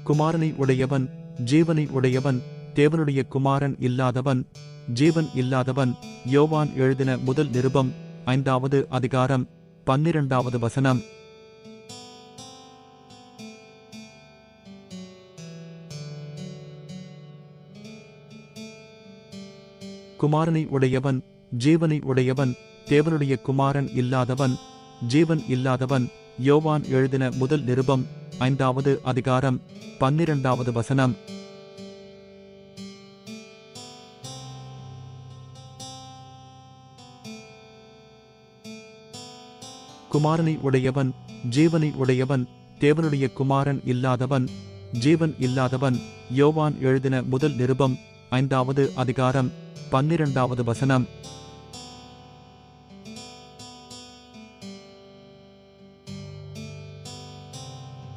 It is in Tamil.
குமாரனை உடையவன் ஜீவனை உடையவன், தேவனுடைய குமாரன் இல்லாதவன் ஜீவன் இல்லாதவன். யோவான் எழுதின முதல் நிருபம் 5வது அதிகாரம் 12வது வசனம். குமாரனை உடையவன் ஜீவனை உடையவன், தேவனுடைய குமாரன் இல்லாதவன் ஜீவன் இல்லாதவன். யோவான் எழுதின முதல் நிருபம் 5வது அதிகாரம் 12வது வசனம். குமாரனை உடையவன் ஜீவனை உடையவன், தேவனுடைய குமாரன் இல்லாதவன் ஜீவன் இல்லாதவன். யோவான் எழுதின முதல் நிருபம் 5வது அதிகாரம் 12வது வசனம்.